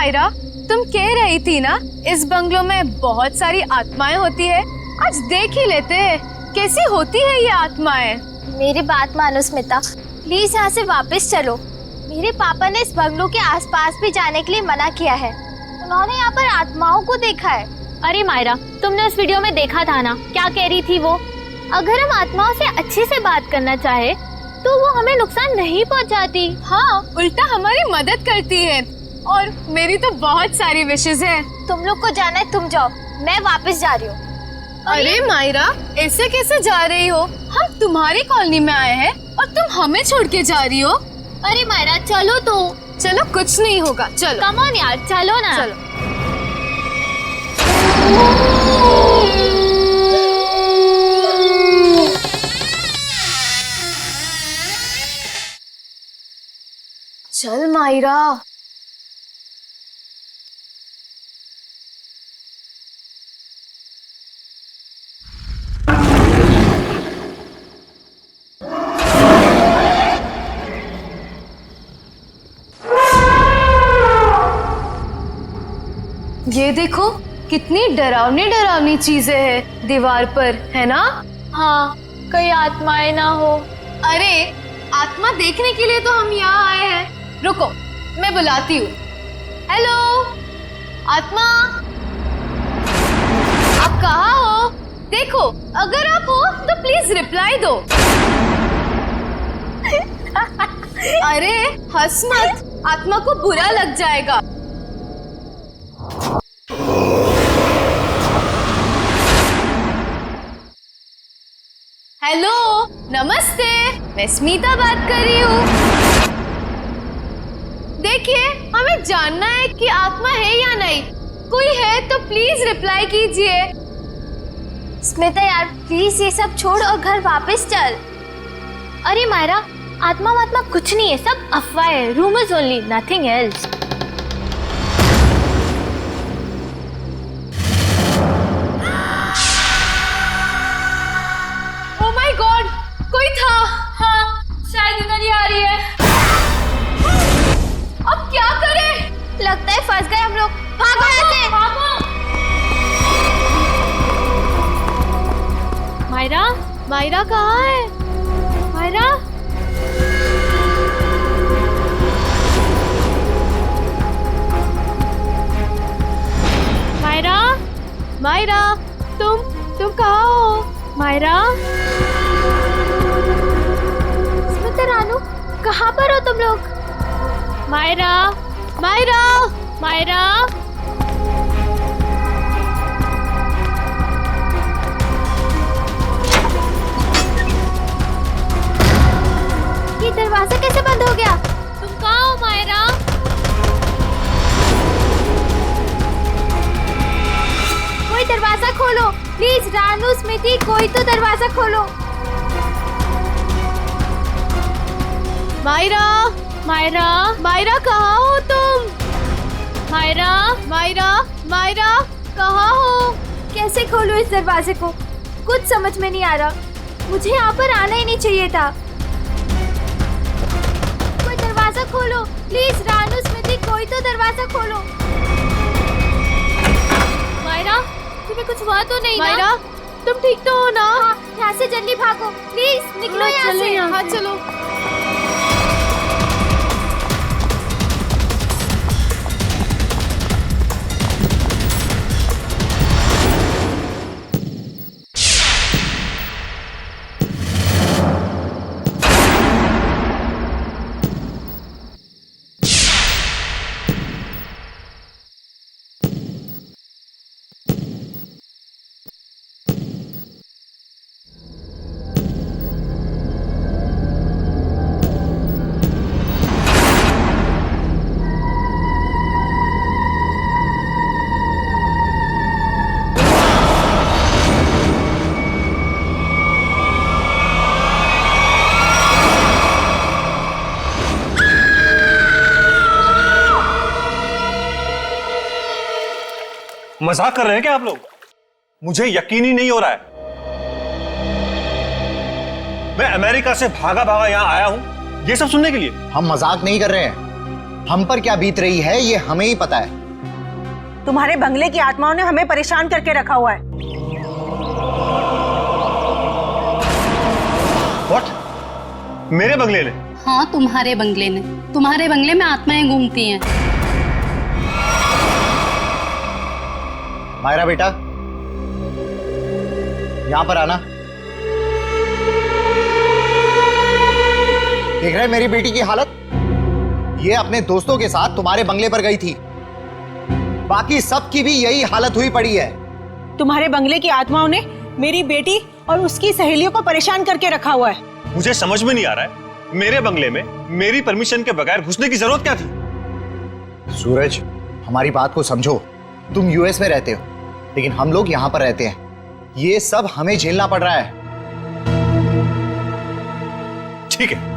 मायरा, तुम कह रही थी ना इस बंगलो में बहुत सारी आत्माएं होती है। आज देख ही लेते हैं कैसी होती है ये आत्माएं। मेरी बात मानो स्मिता, प्लीज यहाँ से वापस चलो। मेरे पापा ने इस बंगलो के आसपास भी जाने के लिए मना किया है। उन्होंने यहाँ पर आत्माओं को देखा है। अरे मायरा, तुमने उस वीडियो में देखा था ना, क्या कह रही थी वो? अगर हम आत्माओं से अच्छे से बात करना चाहे तो वो हमें नुकसान नहीं पहुंचाती। हाँ, उल्टा हमारी मदद करती है। और मेरी तो बहुत सारी विशेष है। तुम लोग को जाना है, तुम जाओ, मैं वापस जा रही हूँ। अरे मायरा, ऐसे कैसे जा रही हो? हम तुम्हारी कॉलोनी में आए हैं और तुम हमें छोड़ के जा रही हो। अरे मायरा चलो तो। चलो, कुछ नहीं होगा, चलो। कम ऑन यार, चलो ना। चलो। चल मायरा। ये देखो, कितनी डरावनी डरावनी चीजें हैं दीवार पर, है ना? हाँ, कहीं आत्माएं ना हो। अरे, आत्मा देखने के लिए तो हम यहाँ आए हैं। रुको, मैं बुलाती हूँ। हेलो आत्मा, आप कहाँ हो? देखो, अगर आप हो तो प्लीज रिप्लाई दो। अरे हंस मत, आत्मा को बुरा लग जाएगा। हेलो, नमस्ते, मैं स्मिता बात कर रही हूँ। देखिए, हमें जानना है कि आत्मा है या नहीं। कोई है तो प्लीज रिप्लाई कीजिए। स्मिता यार, प्लीज ये सब छोड़ और घर वापस चल। अरे मायरा, आत्मा वात्मा कुछ नहीं है, सब अफवाह है, rumours only, nothing else. Oh my God, कोई था। हाँ, शायद इधर ही आ रही है। अब क्या करें? लगता है फंस गए हम लोग। भागो यहाँ से। मायरा, मायरा कहाँ है? मायरा, मायरा, मायरा, तुम कहाँ हो? मायरा, स्मिता रानू, कहाँ पर हो तुम लोग? मायरा, मायरा, मायरा, ये दरवाजा कैसे बंद हो गया? तुम कहाँ हो मायरा? कोई दरवाजा खोलो प्लीज। रानू, स्मिति, कोई तो दरवाजा खोलो। मायरा, मायरा, मायरा कहाँ हो तुम? मायरा, मायरा, मायरा कहाँ हो? कैसे खोलूं इस दरवाजे को? कुछ समझ में नहीं आ रहा। मुझे यहाँ पर आना ही नहीं चाहिए था। कोई दरवाजा खोलो प्लीज। रानू, स्मिति, कोई तो दरवाजा खोलो। मायरा, तुम्हें कुछ हुआ तो नहीं मायरा, ना? तुम ठीक तो हो ना? हाँ, यहाँ से जल्दी भागो प्लीज। निकलो यहाँ चलो से। हाँ, चलो। मजाक कर रहे हैं क्या आप लोग? मुझे यकीन ही नहीं हो रहा है। मैं अमेरिका से भागा भागा यहां आया हूं ये सब सुनने के लिए। हम मजाक नहीं कर रहे हैं। हम पर क्या बीत रही है ये हमें ही पता है। तुम्हारे बंगले की आत्माओं ने हमें परेशान करके रखा हुआ है। What? मेरे बंगले ने? हाँ, तुम्हारे बंगले ने। तुम्हारे बंगले में आत्माएं घूमती हैं। मायरा बेटा, यहां पर आना। देख रहे मेरी बेटी की हालत? ये अपने दोस्तों के साथ तुम्हारे बंगले पर गई थी। बाकी सबकी भी यही हालत हुई पड़ी है। तुम्हारे बंगले की आत्माओं ने मेरी बेटी और उसकी सहेलियों को परेशान करके रखा हुआ है। मुझे समझ में नहीं आ रहा है, मेरे बंगले में मेरी परमिशन के बगैर घुसने की जरूरत क्या थी? सूरज, हमारी बात को समझो। तुम यूएस में रहते हो, लेकिन हम लोग यहां पर रहते हैं। ये सब हमें झेलना पड़ रहा है। ठीक है,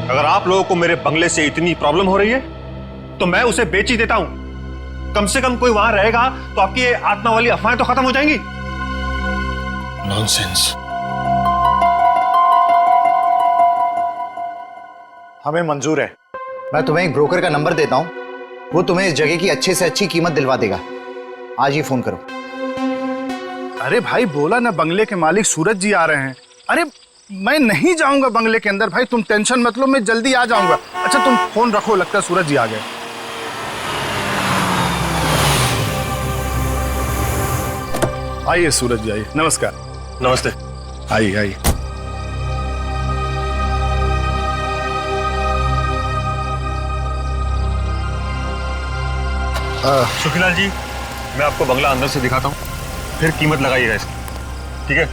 अगर आप लोगों को मेरे बंगले से इतनी प्रॉब्लम हो रही है तो मैं उसे बेच ही देता हूं। कम से कम कोई वहां रहेगा तो आपकी ये आत्मा वाली अफवाहें तो खत्म हो जाएंगी। नॉनसेंस। हमें मंजूर है। मैं तुम्हें एक ब्रोकर का नंबर देता हूं, वो तुम्हें इस जगह की अच्छे से अच्छी कीमत दिलवा देगा। आज ही फोन करो। अरे भाई, बोला ना बंगले के मालिक सूरज जी आ रहे हैं। अरे मैं नहीं जाऊंगा बंगले के अंदर भाई, तुम टेंशन मत लो, मैं जल्दी आ जाऊंगा। अच्छा तुम फोन रखो, लगता है सूरज जी आ गए। आइए सूरज जी, आइए। नमस्कार। नमस्ते। आइए आइए। सुखीलाल जी, मैं आपको बंगला अंदर से दिखाता हूँ, फिर कीमत लगाइएगा इसकी, ठीक है?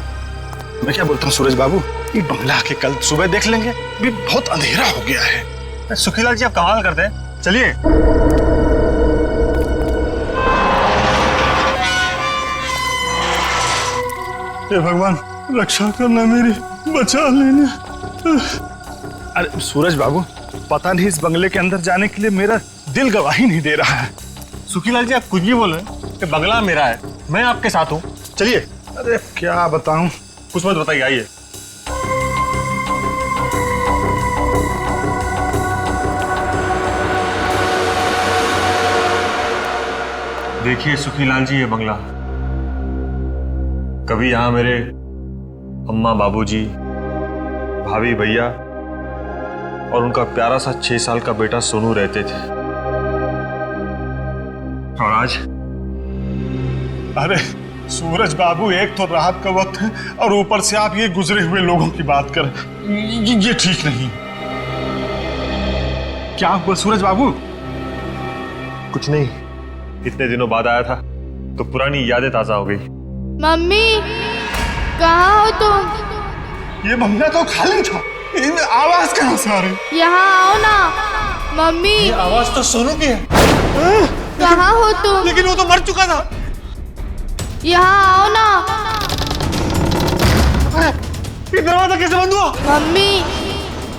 मैं क्या बोलता हूँ सूरज बाबू, ये बंगला आके कल सुबह देख लेंगे, भी बहुत अंधेरा हो गया है। सुखीलाल जी, आप कमाल करते हैं, चलिए। हे भगवान, रक्षा करना मेरी, बचा लेना। अरे सूरज बाबू, पता नहीं इस बंगले के अंदर जाने के लिए मेरा दिल गवाही नहीं दे रहा है। सुखीलाल जी, आप कुछ भी बोल रहे हैं कि बंगला मेरा है, मैं आपके साथ हूँ, चलिए। अरे क्या बताऊं, कुछ मत बताइए, आइए। देखिए सुखीलाल जी, ये बंगला, कभी यहां मेरे अम्मा, बाबूजी, भाभी, भैया और उनका प्यारा सा 6 साल का बेटा सोनू रहते थे। और आज? अरे सूरज बाबू, एक तो रात का वक्त है और ऊपर से आप ये गुजरे हुए लोगों की बात कर, ये ठीक नहीं। क्या हुआ सूरज बाबू? कुछ नहीं, इतने दिनों बाद आया था तो पुरानी यादें ताजा हो गई। मम्मी, कहाँ हो तुम? ये बंगला तो खाली था, इनमें आवाज कहाँ से आ रही? यहाँ आओ ना। मम्मी, ये आवाज तो सोनू की है। कहाँ हो तुम? लेकिन वो तो मर चुका था। यहाँ आओ ना। ये दरवाजा कैसे बंद हुआ? मम्मी,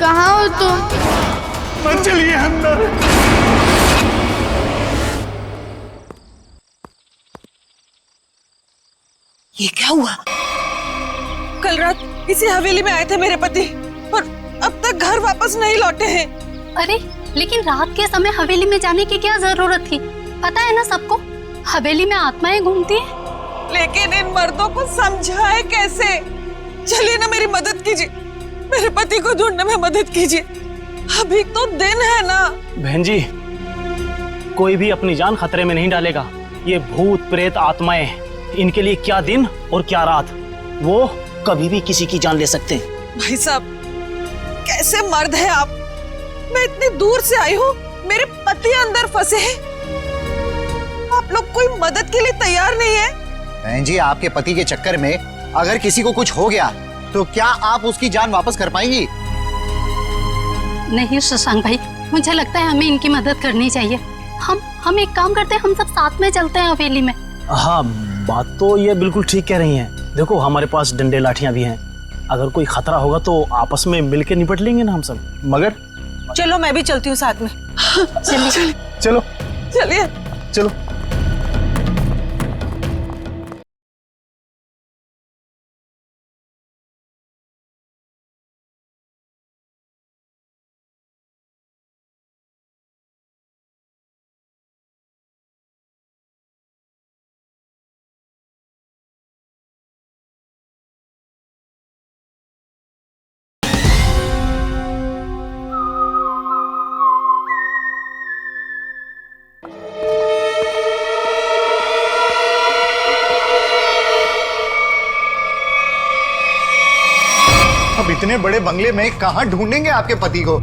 कहाँ हो तुम? मत चलिए अंदर। ये क्या हुआ? कल रात इसी हवेली में आए थे मेरे पति और अब तक घर वापस नहीं लौटे हैं। अरे लेकिन रात के समय हवेली में जाने की क्या जरूरत थी? पता है ना सबको, हवेली में आत्माएं घूमती हैं। लेकिन इन मर्दों को समझाए कैसे? चलिए ना, मेरी मदद कीजिए, मेरे पति को ढूंढने में मदद कीजिए। अभी तो दिन है ना। बहन जी, कोई भी अपनी जान खतरे में नहीं डालेगा। ये भूत प्रेत आत्माएं, इनके लिए क्या दिन और क्या रात, वो कभी भी किसी की जान ले सकते हैं। भाई साहब, कैसे मर्द है आप? मैं इतनी दूर से आई हूँ, मेरे पति अंदर फंसे हैं, आप लोग कोई मदद के लिए तैयार नहीं है? बहन जी, आपके पति के चक्कर में अगर किसी को कुछ हो गया तो क्या आप उसकी जान वापस कर पाएंगी? नहीं शशांक भाई, मुझे लगता है हमें इनकी मदद करनी चाहिए। हम एक काम करते हैं, हम सब साथ में चलते हैं हवेली में। हाँ, बात तो ये बिल्कुल ठीक कह रही हैं। देखो हमारे पास डंडे लाठियां भी हैं, अगर कोई खतरा होगा तो आपस में मिलके निपट लेंगे ना हम सब। मगर चलो मैं भी चलती हूँ साथ में। चलो चलिए। चलो। अब इतने बड़े बंगले में कहां ढूंढेंगे आपके पति को?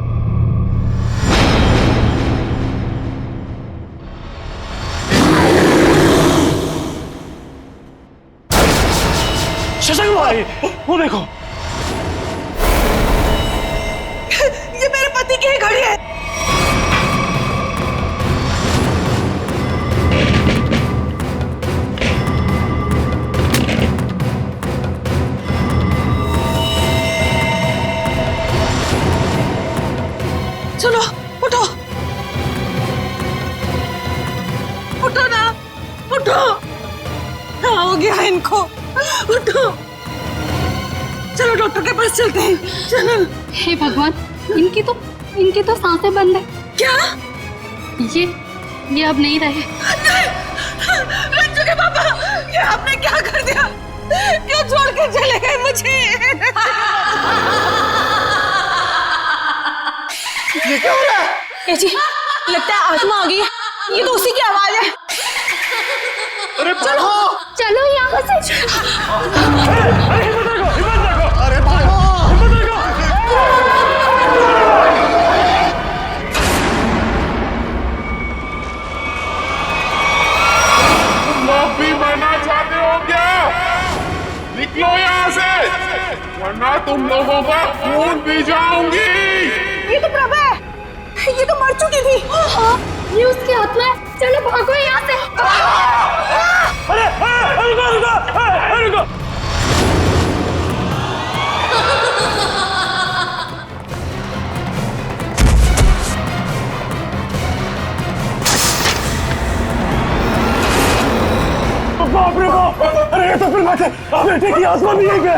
शशांक भाई, वो देखो। ये मेरे पति की ही घड़ी है। चलो उठो, उठो ना, उठो। क्या हो गया इनको? उठो, चलो डॉक्टर के पास चलते हैं। चलो। हे भगवान, इनकी तो सांसें बंद है। क्या? ये अब नहीं रहे। नहीं, रंजू के पापा, ये आपने क्या कर दिया? क्यों छोड़ के चले गए मुझे? ये क्या हो रहा है? ए जी, लगता है आत्मा आ गई है। ये तो उसी की आवाज है। अरे चलो चलो यहाँ से। अरे भागो! माफी मांगना चाहते हो क्या? निकलो यहाँ से, वरना तुम लोगों का खून पी जाऊंगी। ये तो प्रभा है, ये तो मर चुकी थी। हाँ, ये उसकी आत्मा है। चलो भागो यहाँ से। अरे रुको। बाप रे बाप! अरे ये तो फिर बात है, बेटे की आत्मा भी एक है।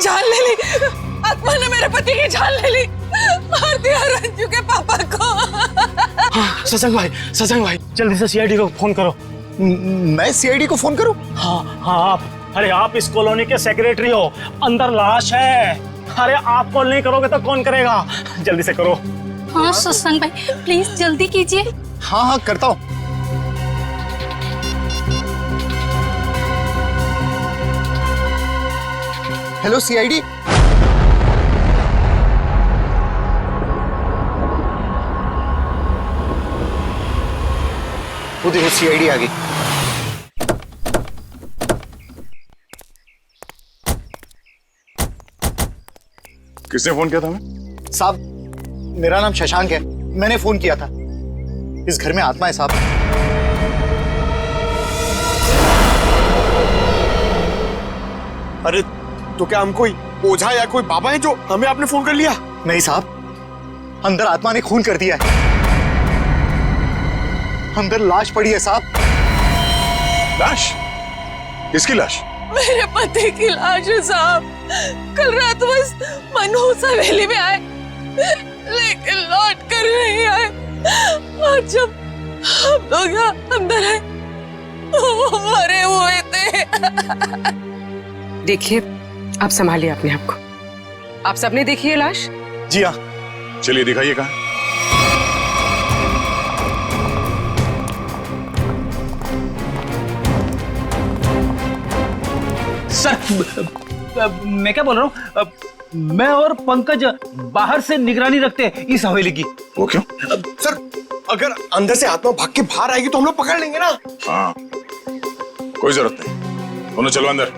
जान ले ली, आत्मा ने मेरे पति की जान ले ली। मार दिया रंजू के पापा को। शशांक भाई, जल्दी से सीआईडी को फोन करो। मैं सीआईडी को फोन करूं? हाँ अरे आप इस कॉलोनी के सेक्रेटरी हो, अंदर लाश है। अरे आप कॉल नहीं करोगे तो कौन करेगा? जल्दी से करो। हाँ शशांक भाई, प्लीज जल्दी कीजिए। हाँ करता हूं। Hello CID. वो देखो सीआईडी आ गई। किसने फोन किया था हमें? साहब, मेरा नाम शशांक है, मैंने फोन किया था। इस घर में आत्मा है साहब। अरे तो क्या हम कोई ओझा या कोई बाबा है जो हमें आपने फोन कर लिया? नहीं साहब, अंदर आत्मा ने खून कर दिया है। अंदर लाश पड़ी है साहब। लाश? किसकी लाश? मेरे पति की लाश है साहब। कल रात बस मनहूस हवेली में आए, लेकिन लौट कर नहीं आए। और जब हम लोग यहाँ अंदर आए, वो मरे हुए थे। देखिए, आप संभालिए अपने आप को। आप सबने देखी है लाश? जी हाँ। चलिए दिखाइए कहाँ। सर, मैं क्या बोल रहा हूँ, मैं और पंकज बाहर से निगरानी रखते हैं इस हवेली की। वो क्यों? सर, अगर अंदर से आत्मा भाग के बाहर आएगी तो हम लोग पकड़ लेंगे ना। हाँ, कोई जरूरत नहीं। दोनों चलो अंदर।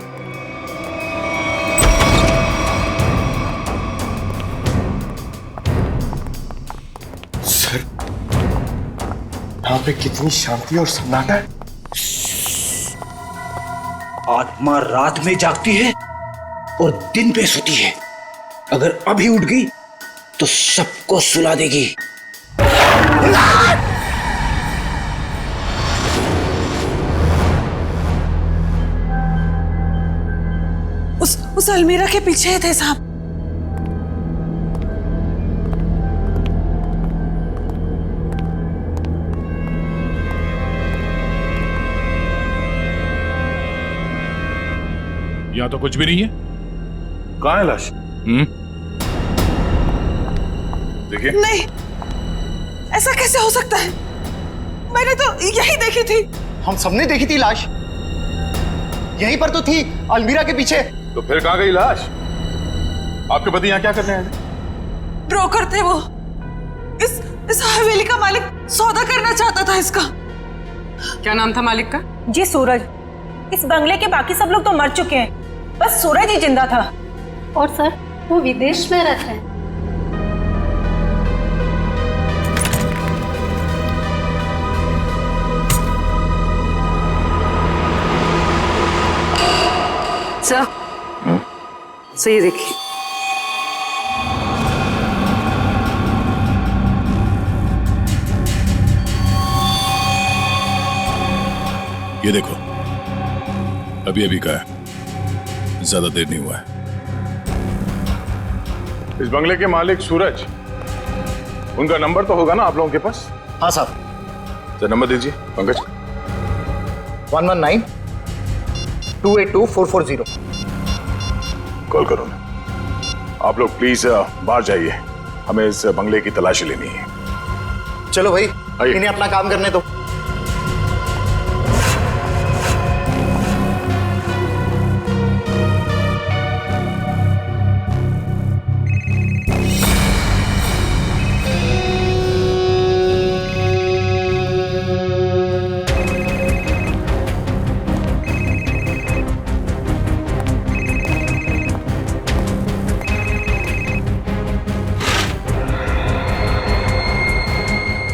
सर, यहाँ पे कितनी शांति और सन्नाटा है। आत्मा रात में जागती है और दिन पे सोती है। अगर अभी उठ गई तो सबको सुला देगी। उस अलमीरा के पीछे थे साहब। यहाँ तो कुछ भी नहीं है। कहाँ है लाश? देखिए। नहीं, ऐसा कैसे हो सकता है? मैंने तो यही देखी थी। हम सबने देखी थी लाश, यहीं पर तो थी, अलमीरा के पीछे। तो फिर कहाँ गई लाश? आपके पति यहाँ क्या करने आए थे? ब्रोकर थे वो। इस हवेली का मालिक सौदा करना चाहता था इसका। क्या नाम था मालिक का? जी सूरज। इस बंगले के बाकी सब लोग तो मर चुके हैं, बस सूरज ही जिंदा था। और सर वो विदेश में रहते हैं। सर सही देखिए। ये देखो, अभी अभी का है, ज्यादा देर नहीं हुआ है। इस बंगले के मालिक सूरज, उनका नंबर तो होगा ना आप लोगों के पास? हाँ साहब। तो नंबर दीजिए पंकज। 119-282-440। कॉल करो ना। आप लोग प्लीज बाहर जाइए, हमें इस बंगले की तलाशी लेनी है। चलो भाई, इन्हें अपना काम करने दो।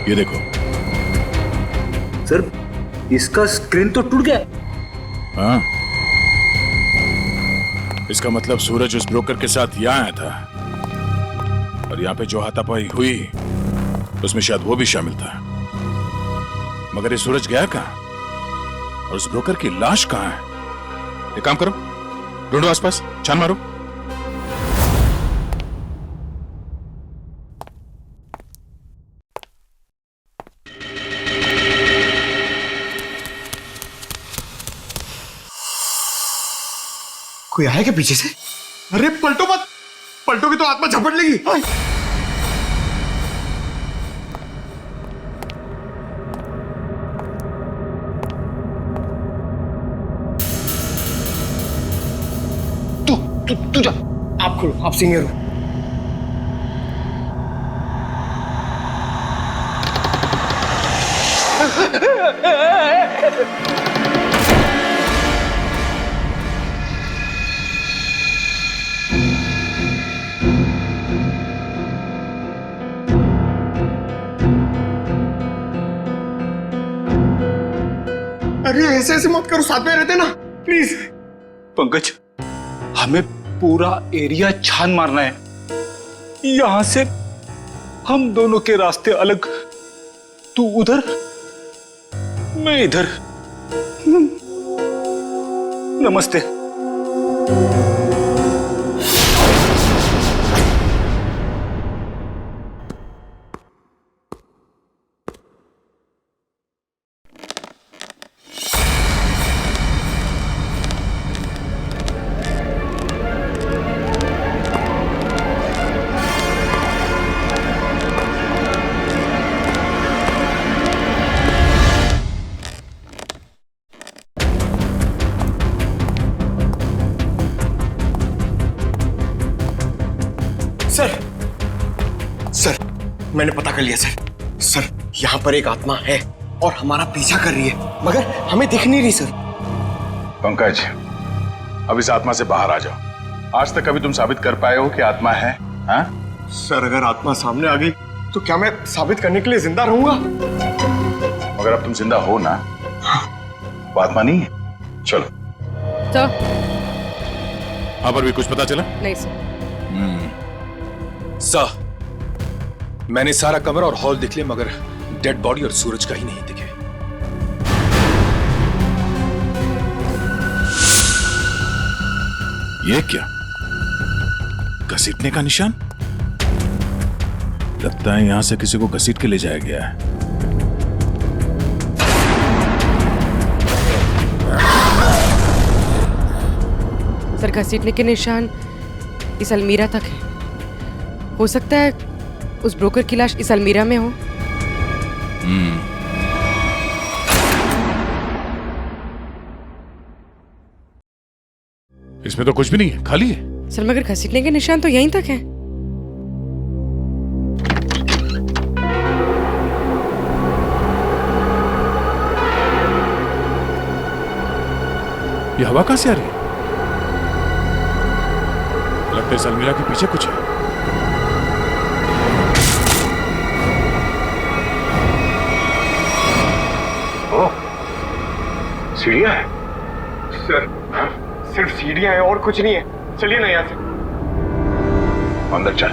ये देखो सर, इसका स्क्रीन तो टूट गया। हाँ, इसका मतलब सूरज उस ब्रोकर के साथ यहाँ आया था और यहाँ पे जो हाथापाई हुई उसमें शायद वो भी शामिल था। मगर ये सूरज गया कहाँ और उस ब्रोकर की लाश कहाँ है? एक काम करो, ढूंढो आसपास, छान मारो। कोई आया क्या पीछे से? अरे पलटो मत, पलटोगे तो आत्मा झपट लेगी। तू जा, आप खोलो, आप सीनियर हो। अरे ऐसे मत करो, साथ में रहते ना प्लीज। पंकज, हमें पूरा एरिया छान मारना है। यहां से हम दोनों के रास्ते अलग, तू उधर मैं इधर। नमस्ते। सर, मैंने पता कर लिया सर, यहाँ पर एक आत्मा है और हमारा पीछा कर रही है, मगर हमें दिख नहीं रही सर। पंकज, अब इस आत्मा से बाहर आ जाओ। आज तक कभी तुम साबित कर पाए हो कि आत्मा है? हाँ? सर, अगर आत्मा सामने आ गई तो क्या मैं साबित करने के लिए जिंदा रहूंगा? मगर अब तुम जिंदा हो ना, वो आत्मा नहीं है। चलो। तो यहाँ पर भी कुछ पता चला? नहीं सर। सर, मैंने सारा कमरा और हॉल देख लिया, मगर डेड बॉडी और सूरज का ही नहीं दिखे। ये क्या? घसीटने का निशान? लगता है यहां से किसी को घसीट के ले जाया गया है। सर, घसीटने के निशान इस अलमीरा तक है। हो सकता है उस ब्रोकर की लाश इस अलमीरा में हो। इसमें तो कुछ भी नहीं है, खाली है। सर मगर घसीटने के निशान तो यहीं तक हैं। ये हवा कहां से आ रही है? लगता है इस अलमीरा के पीछे कुछ है। सीढ़ियां है सर, सिर्फ सीढ़ियां हैं और कुछ नहीं है। चलिए ना यहाँ से। अंदर चल।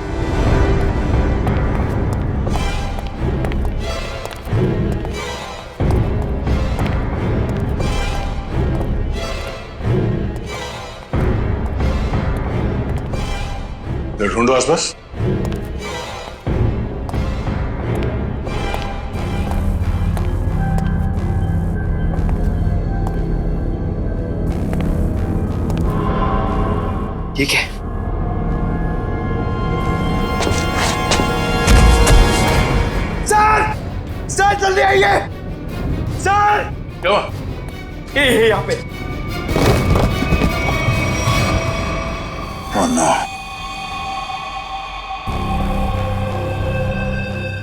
ढूंढो आसपास। ये क्या है? सर जल्दी आइए सर। क्या? ये यहाँ पे। Oh no.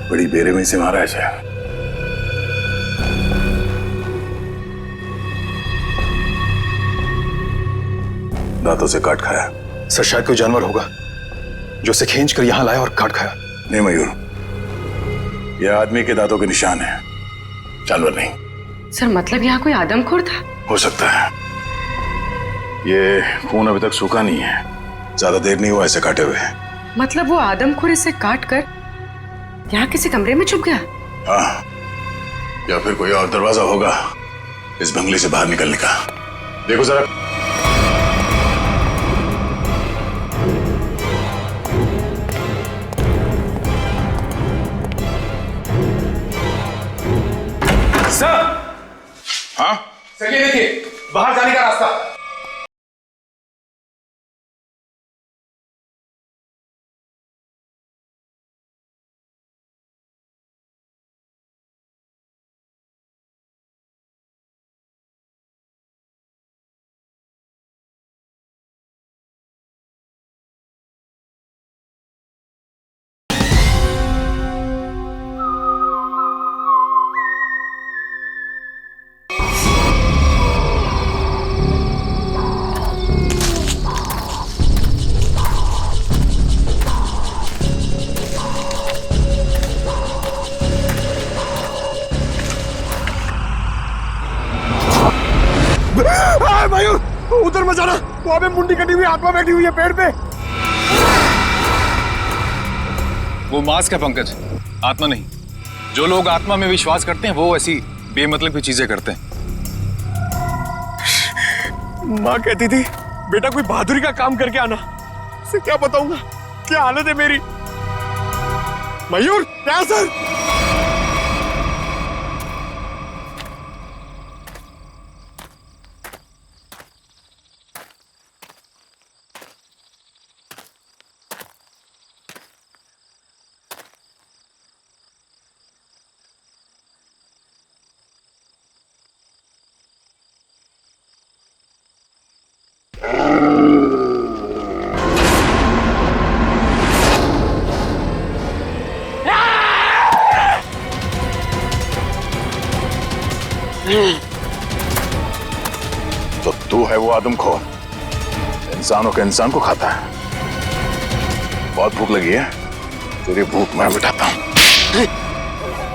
बड़ी बेरहमी से मारा है शायद। दांतों से काट खाया। सर शायद कोई जानवर होगा जो उसे खींच कर यहां लाया और काट खाया। नहीं मयूर, यह आदमी के दांतों के निशान है, जानवर नहीं। सर मतलब यहाँ कोई आदमखोर था? हो सकता है। ये खून अभी तक सूखा नहीं है, ज्यादा देर नहीं हुआ ऐसे काटे हुए। मतलब वो आदमखोर इसे काट कर यहाँ किसी कमरे में छुप गया? हाँ, या फिर कोई और दरवाजा होगा इस बंगले से बाहर निकलने का। देखो जरा। सर। हाँ सर ये देखिए, बाहर जाने का रास्ता। मयूर उधर मत जाना, वहां पे मुंडी कटी हुई आत्मा बैठी हुई है पेड़ पे। वो मास्क है पंकज, आत्मा नहीं। जो लोग आत्मा में विश्वास करते हैं वो ऐसी बेमतलब की चीजें करते हैं। माँ कहती थी बेटा कोई बहादुरी का काम करके आना। इसे क्या बताऊंगा क्या हालत है मेरी। मयूर क्या सर? तो तू है वो आदमखोर, इंसानों के इंसान को खाता है। बहुत भूख लगी है, तेरी भूख मैं मिटाता हूं।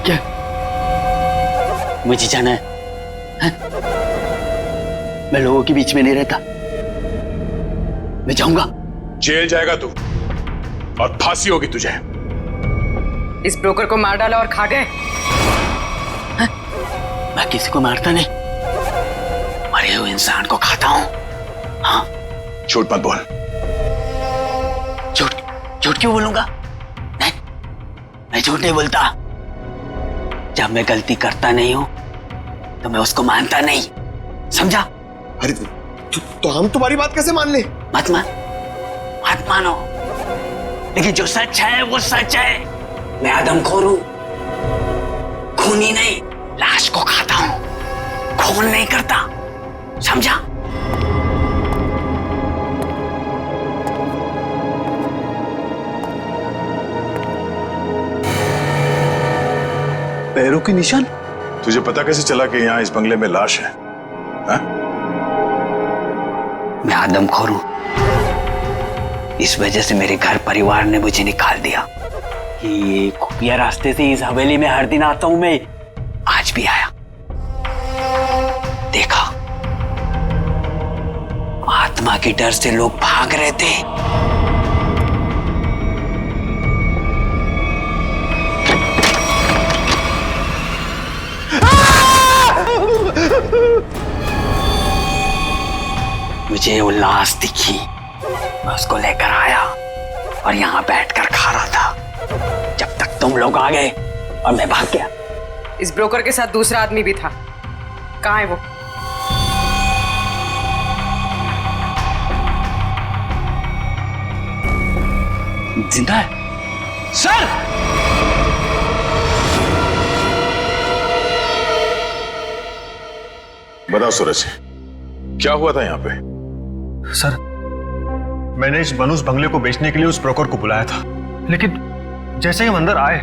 क्या मुझे जाना है? मैं लोगों के बीच में नहीं रहता, मैं जाऊंगा। जेल जाएगा तू और फांसी होगी तुझे। इस ब्रोकर को मार डाला और खा गए। मैं किसी को मारता नहीं, मरे हुए इंसान को खाता हूं। हाँ, झूठ मत बोल। झूठ क्यों बोलूंगा? नहीं, मैं झूठ नहीं बोलता। जब मैं गलती करता नहीं हूं तो मैं उसको मानता नहीं, समझा? अरे तो हम तुम्हारी बात कैसे मान ले? मत मानो, लेकिन जो सच है वो सच है। मैं आदमखोर हूं, खूनी नहीं, लाश को खाता हूं, खून नहीं करता, समझा? पैरों के निशान? तुझे पता कैसे चला कि यहाँ इस बंगले में लाश है? हा? मैं आदमखोर हूं, इस वजह से मेरे घर परिवार ने मुझे निकाल दिया। ये खुफिया रास्ते से इस हवेली में हर दिन आता हूं मैं, आज भी आया। देखा, आत्मा के डर से लोग भाग रहे थे। मुझे वो लाश दिखी, मैं उसको लेकर आया और यहाँ बैठकर खा रहा था जब तक तुम लोग आ गए और मैं भाग गया। इस ब्रोकर के साथ दूसरा आदमी भी था, कहाँ है वो? जिंदा है सर। बताओ सूरज, क्या हुआ था यहाँ पे? सर, मैंने इस बनूस बंगले को बेचने के लिए उस ब्रोकर को बुलाया था, लेकिन जैसे ही हम अंदर आए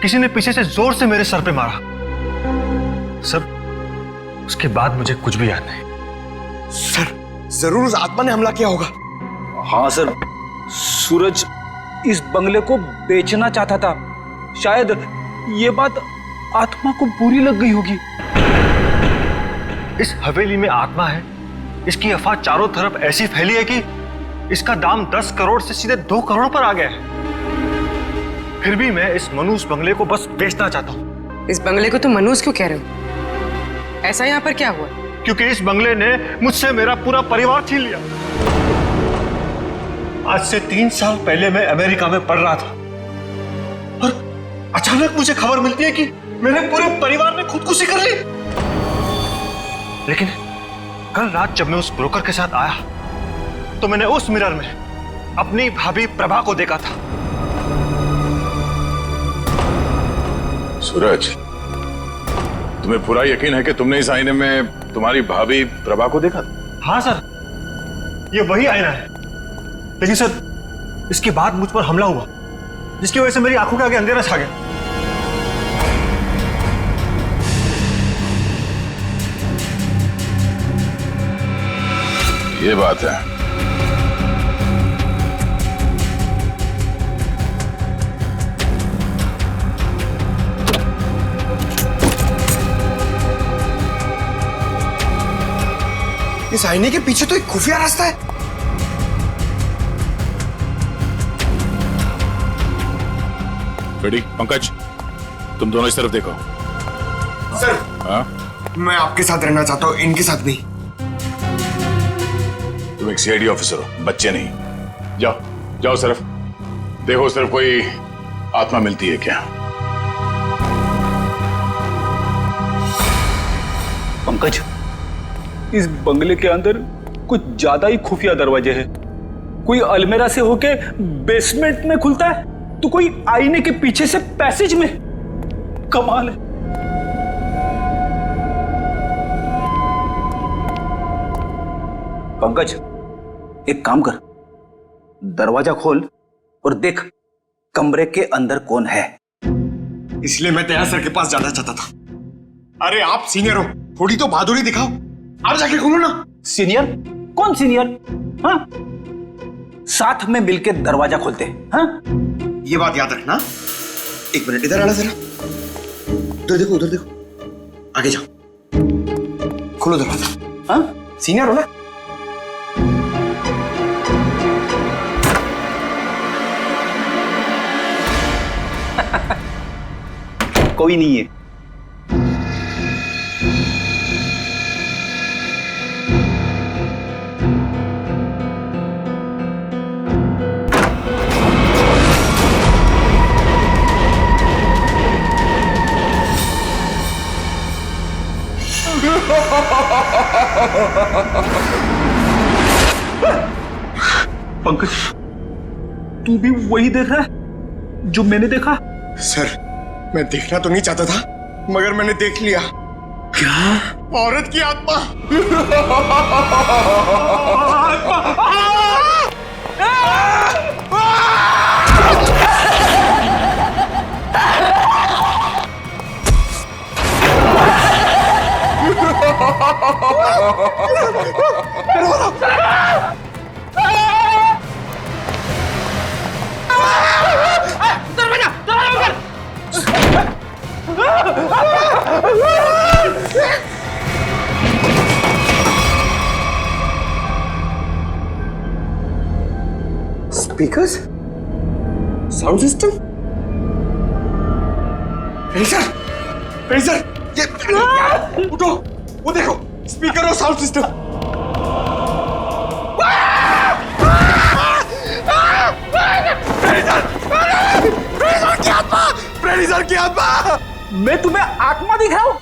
किसी ने पीछे से जोर से मेरे सर पे मारा। सर, उसके बाद मुझे कुछ भी याद नहीं। सर, जरूर उस आत्मा ने हमला किया होगा। हाँ सर, सूरज इस बंगले को बेचना चाहता था। शायद ये बात आत्मा को बुरी लग गई होगी। इस हवेली में आत्मा है, इसकी अफवाह चारों तरफ ऐसी फैली है कि इसका दाम 10 करोड़ से सीधे 2 करोड़ पर आ गया है। फिर भी मैं इस मनूस बंगले को बस बेचना चाहता हूँ। इस बंगले को तुम मनूस क्यों कह रहे हो? ऐसा यहाँ पर क्या हुआ? क्योंकि इस बंगले ने मुझसे मेरा पूरा परिवार छीन लिया। आज से 3 साल पहले मैं अमेरिका में पढ़ रहा था और अचानक मुझे खबर मिलती है कि मेरे पूरे परिवार ने खुदकुशी कर ली। लेकिन कल रात जब मैं उस ब्रोकर के साथ आया तो मैंने उस मिरर में अपनी भाभी प्रभा को देखा था। सूरज, तुम्हें पूरा यकीन है कि तुमने इस आईने में तुम्हारी भाभी प्रभा को देखा? हाँ सर, ये वही आईना है। लेकिन सर, इसके बाद मुझ पर हमला हुआ जिसकी वजह से मेरी आंखों के आगे अंधेरा छा गया। ये बात है। इस आईने के पीछे तो एक खुफिया रास्ता है। रेडी? पंकज, तुम दोनों इस तरफ देखो। सर, हाँ? मैं आपके साथ रहना चाहता हूँ, इनके साथ नहीं। तुम एक सीआईडी ऑफिसर हो, बच्चे नहीं। जाओ जाओ, सिर्फ देखो सिर्फ कोई आत्मा मिलती है क्या। पंकज, इस बंगले के अंदर कुछ ज्यादा ही खुफिया दरवाजे हैं। कोई अलमेरा से होके बेसमेंट में खुलता है तो कोई आईने के पीछे से पैसेज में। कमाल है। पंकज, एक काम कर, दरवाजा खोल और देख कमरे के अंदर कौन है। इसलिए मैं दया सर के पास जाना चाहता था। अरे आप सीनियर हो, थोड़ी तो बहादुरी दिखाओ, आप जाके खोलो ना। सीनियर? कौन सीनियर? हाँ, साथ में मिलकर दरवाजा खोलते हैं। हाँ, ये बात याद रखना। एक मिनट इधर आना जरा, उधर देखो, उधर देखो, आगे जाओ, खोलो दरवाजा। हाँ, सीनियर हो ना। कोई नहीं है। पंकज, तू भी वही देख रहा है जो मैंने देखा? सर, मैं देखना तो नहीं चाहता था, मगर मैंने देख लिया। क्या? औरत की आत्मा। Speakers, sound system, freezer, freezer, ये उठो, वो देखो, स्पीकर और साउंड सिस्टम। फ्रेडीजर की आत्मा! मैं तुम्हें आत्मा दिखाऊं?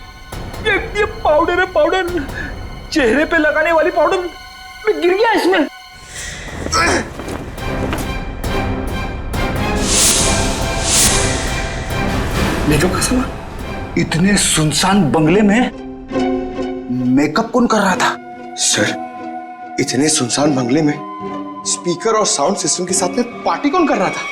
ये पाउडर है, पाउडर, चेहरे पे लगाने वाली पाउडर। मैं गिर गया इसमें। मेकअप का सामान? इतने सुनसान बंगले में मेकअप कौन कर रहा था? सर, इतने सुनसान बंगले में स्पीकर और साउंड सिस्टम के साथ में पार्टी कौन कर रहा था?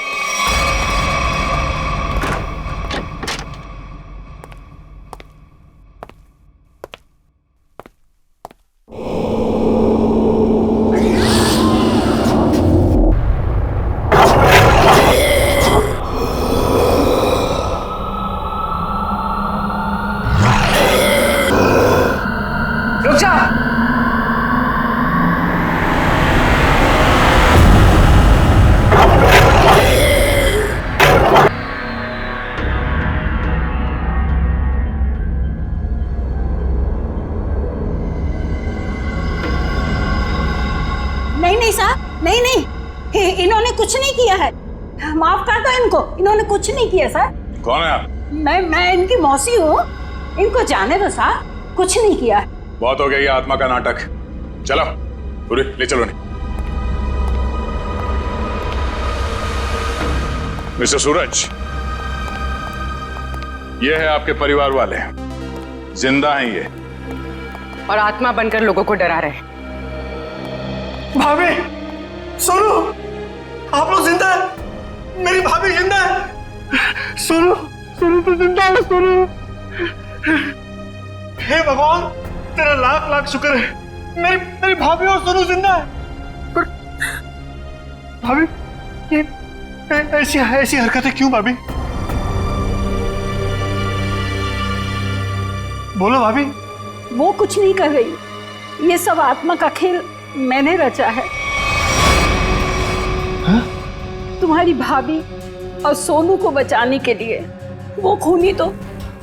नहीं साहब, नहीं, इन्होंने कुछ नहीं किया है। माफ कर दो इनको, इन्होंने कुछ नहीं किया सर। कौन है आप? मैं इनकी मौसी हूँ, इनको जाने दो साहब, कुछ नहीं किया है। बहुत हो गया ये आत्मा का नाटक। चलो पूरी ले चलो। नहीं मिस्टर सूरज, ये है आपके परिवार वाले, जिंदा हैं ये, और आत्मा बनकर लोगों को डरा रहे हैं। भाभी, सोनू, आप लोग जिंदा है? मेरी भाभी जिंदा है? सोनू, सोनू तो जिंदा है, सोनू। हे भगवान, तेरा लाख लाख शुक्र है, मेरी भाभी और सोनू जिंदा है। पर भाभी, ये ऐसी हरकतें क्यों भाभी? बोलो भाभी। वो कुछ नहीं कर रही, ये सब आत्मा का खेल मैंने रचा है। हा? तुम्हारी भाभी और सोनू को बचाने के लिए वो खूनी तो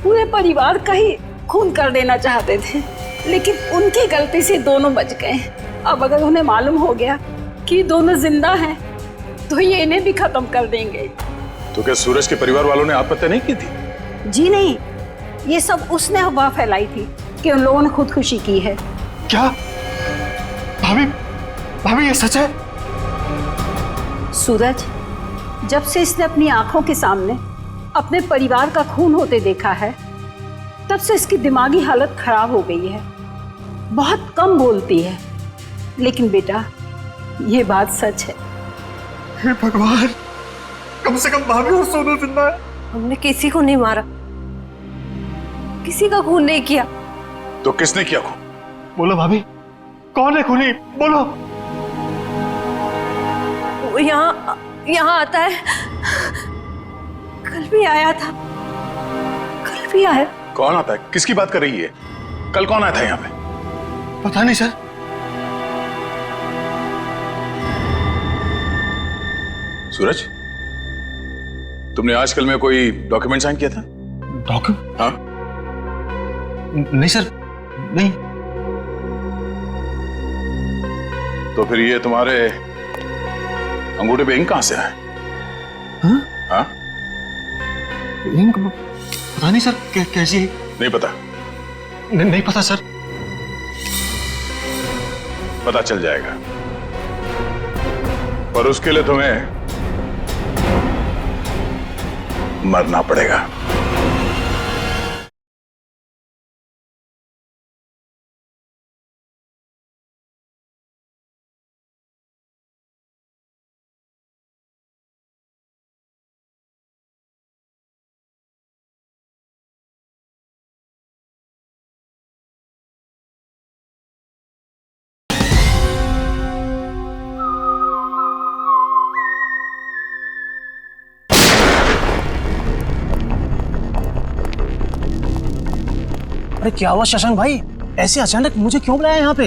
पूरे परिवार का ही खून कर देना चाहते थे, लेकिन उनकी गलती से दोनों बच गए। अब अगर उन्हें मालूम हो गया कि दोनों जिंदा हैं, तो ये इन्हें भी खत्म कर देंगे। तो क्या सूरज के परिवार वालों ने आत्महत्या नहीं की थी? जी नहीं, ये सब उसने अफवाह फैलाई थी कि उन लोगों ने खुदकुशी की है। क्या? भाभी ये सच है? सूरज, जब से इसने अपनी आंखों के सामने अपने परिवार का खून होते देखा है, तब से इसकी दिमागी हालत खराब हो गई है। बहुत कम बोलती है, लेकिन बेटा ये बात सच है। हे भगवान, कम से कम भाभी और सोनू जिंदा है। हमने किसी को नहीं मारा, किसी का खून नहीं किया। तो किसने किया खून? बोलो भाभी, कौन है खूनी? बोलो। वो यहाँ आता है, कल भी आया था, कल भी आया। कौन आता है? किसकी बात कर रही है? कल कौन आया था यहाँ पे? पता नहीं सर। सूरज, तुमने आजकल में कोई डॉक्यूमेंट साइन किया था? डॉक्यूमेंट? हाँ। नहीं सर, नहीं। तो फिर ये तुम्हारे अंगूठे पे इंक कहां से आया? हाँ? हाँ? इंक पता नहीं सर, कैसी है? नहीं पता? नहीं पता सर। पता चल जाएगा, पर उसके लिए तुम्हें मरना पड़ेगा। अरे क्या हुआ शशांक भाई, ऐसे अचानक मुझे क्यों बुलाया यहाँ पे?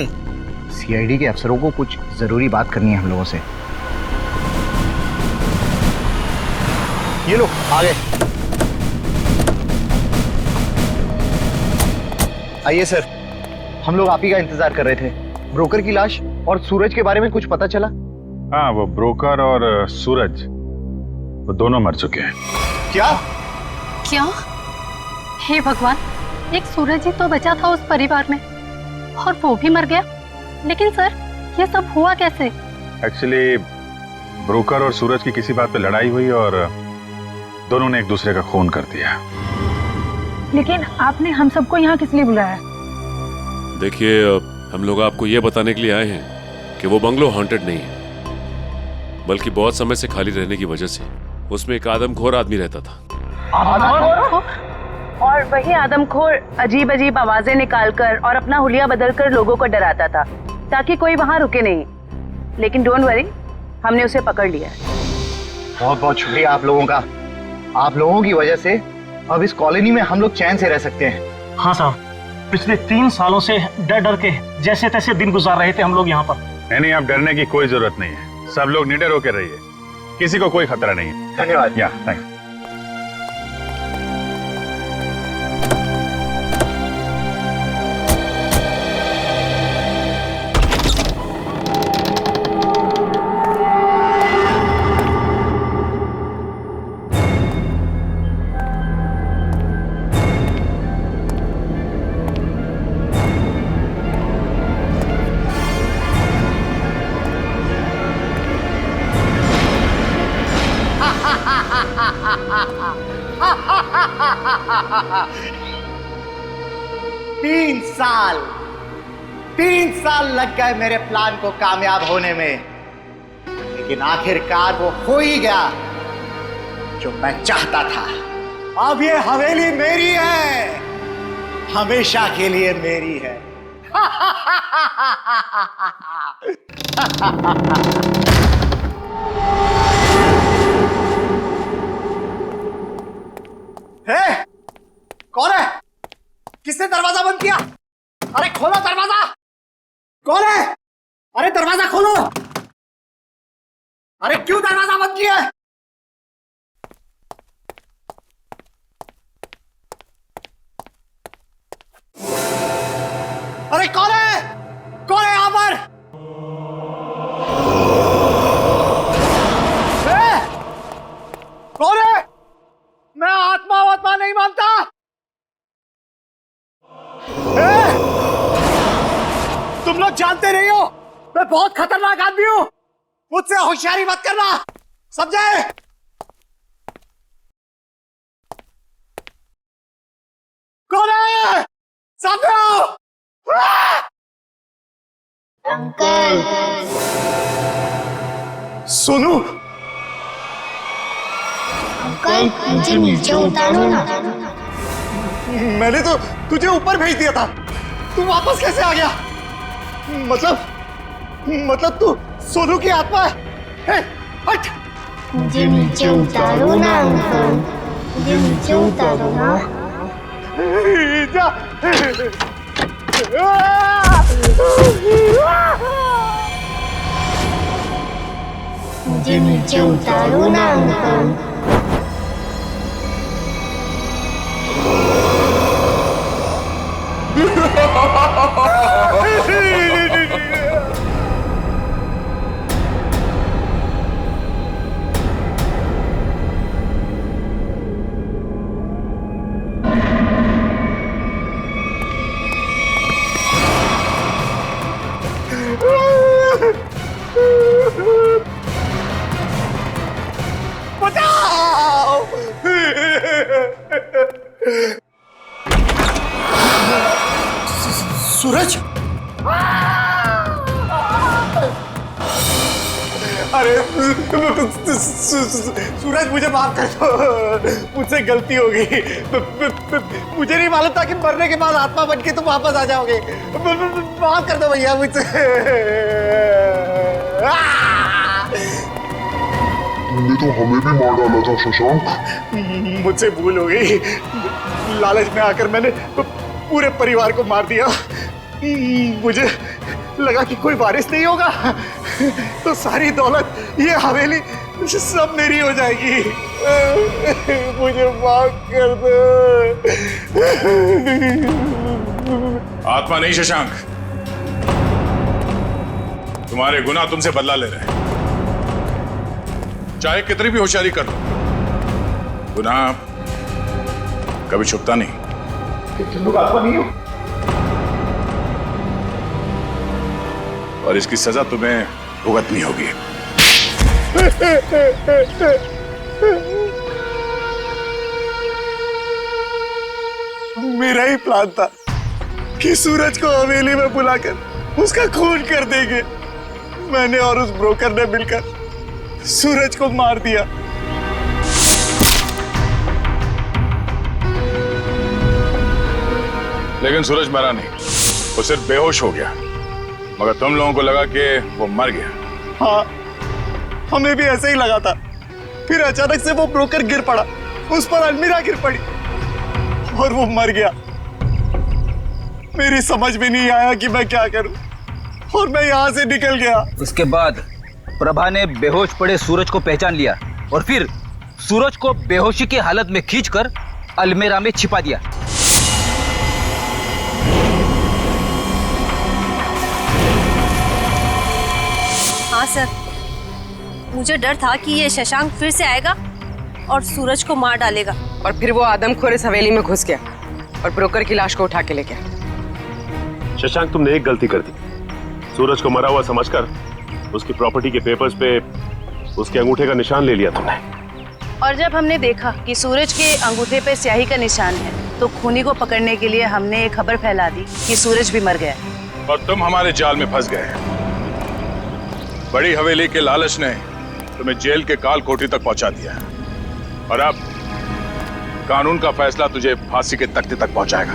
सीआईडी के अफसरों को कुछ जरूरी बात करनी है हम लोगों से। ये लो आ गए। आइए सर, हम लोग आप ही का इंतजार कर रहे थे। ब्रोकर की लाश और सूरज के बारे में कुछ पता चला? हाँ, वो ब्रोकर और सूरज वो दोनों मर चुके हैं। क्या? क्या? हे भगवान, एक सूरज ही तो बचा था उस परिवार में और वो भी मर गया। लेकिन सर, ये सब हुआ कैसे? एक्चुअली ब्रोकर और सूरज की किसी बात पे लड़ाई हुई और दोनों ने एक दूसरे का खून कर दिया। लेकिन आपने हम सबको यहाँ किस लिए बुलाया? देखिए, हम लोग आपको ये बताने के लिए आए हैं कि वो बंगलो हॉन्टेड नहीं है, बल्कि बहुत समय से खाली रहने की वजह से उसमें एक आदमखोर आदमी रहता था। और वही आदमखोर अजीब अजीब आवाजें निकालकर और अपना हुलिया बदलकर लोगों को डराता था ताकि कोई वहां रुके नहीं। लेकिन डोंट वरी, हमने उसे पकड़ लिया है। बहुत बहुत शुक्रिया आप लोगों का। आप लोगों की वजह से अब इस कॉलोनी में हम लोग चैन से रह सकते हैं। हाँ साहब, पिछले 3 सालों से डर डर के जैसे तैसे दिन गुजार रहे थे हम लोग यहाँ पर। नहीं, आप डरने की कोई जरूरत नहीं है। सब लोग निडर होकर रहिए, किसी को कोई खतरा नहीं है। धन्यवाद। या थैंक। तीन साल लग गए मेरे प्लान को कामयाब होने में, लेकिन आखिरकार वो हो ही गया जो मैं चाहता था। अब ये हवेली मेरी है, हमेशा के लिए मेरी है। हे, कौन है? किसने दरवाजा बंद किया? अरे खोलो दरवाजा। कौन है? अरे दरवाजा खोलो। अरे क्यों दरवाजा बंद किया? अरे कौन है? कौन है यहां पर? कौन है? मैं आत्मा नहीं मानता। तुम लोग जानते नहीं हो मैं बहुत खतरनाक आदमी हूं। मुझसे होशियारी मत करना, समझे? कौन है? सामने आओ। अंकल। सोनू। अंकल, मुझे नीचे उतारो ना। मैंने तो तुझे ऊपर भेज दिया था, तू वापस कैसे आ गया? मतलब तू सोनू की आत्मा है? हट! मुझे नीचे उतारो ना अंकल, मुझे नीचे उतारो ना। जा। मुझे नीचे उतारो ना अंकल। बचाओ! सूरज! अरे सूरज, मुझे माफ कर दो, मुझसे गलती हो गई। मुझे नहीं मालूम था कि मरने के बाद आत्मा बन के तुम वापस आ जाओगे। माफ कर दो भैया मुझसे। तुमने तो हमें भी मार डाला था शशांक। मुझसे भूल हो गई। लालच में आकर मैंने पूरे परिवार को मार दिया। मुझे लगा कि कोई वारिस नहीं होगा, तो सारी दौलत, ये हवेली सब मेरी हो जाएगी। मुझे माफ कर दो। आत्मा नहीं शशांक, तुम्हारे गुनाह तुमसे बदला ले रहे हैं। चाहे कितनी भी होशियारी कर लो, गुनाह कभी छुपता नहीं। तुम लोग आत्मा नहीं हो, और इसकी सजा तुम्हें भुगतनी होगी। मेरा ही प्लान था कि सूरज को हवेली में बुलाकर उसका खून कर देंगे। मैंने और उस ब्रोकर ने मिलकर सूरज को मार दिया। लेकिन सूरज मरा नहीं, वो सिर्फ बेहोश हो गया, मगर तुम लोगों को लगा कि वो मर गया। हाँ, हमें भी ऐसे ही लगा था। फिर अचानक से वो ब्रोकर गिर पड़ा, उस पर अलमीरा गिर पड़ी और वो मर गया। मेरी समझ में नहीं आया कि मैं क्या करूं, और मैं यहां से निकल गया। उसके बाद प्रभा ने बेहोश पड़े सूरज को पहचान लिया और फिर सूरज को बेहोशी की हालत में खींचकर अलमीरा में छिपा दिया। हाँ सर, मुझे डर था कि ये शशांक फिर से आएगा और सूरज को मार डालेगा। और फिर वो आदमखोर इस हवेली में घुस गया और ब्रोकर की लाश को उठा के ले गया। शशांक, तुमने एक गलती कर दी। सूरज को मरा हुआ समझकर उसकी प्रॉपर्टी के पेपर्स पे उसके अंगूठे का निशान ले लिया तुमने। और जब हमने देखा कि सूरज के अंगूठे पे स्याही का निशान है, तो खूनी को पकड़ने के लिए हमने एक खबर फैला दी कि सूरज भी मर गया। और तुम हमारे जाल में फंस गए। बड़ी हवेली के लालच ने तुम्हें जेल के काल कोठरी तक पहुंचा दिया, और अब कानून का फैसला तुझे फांसी के तख्ते तक पहुंचाएगा।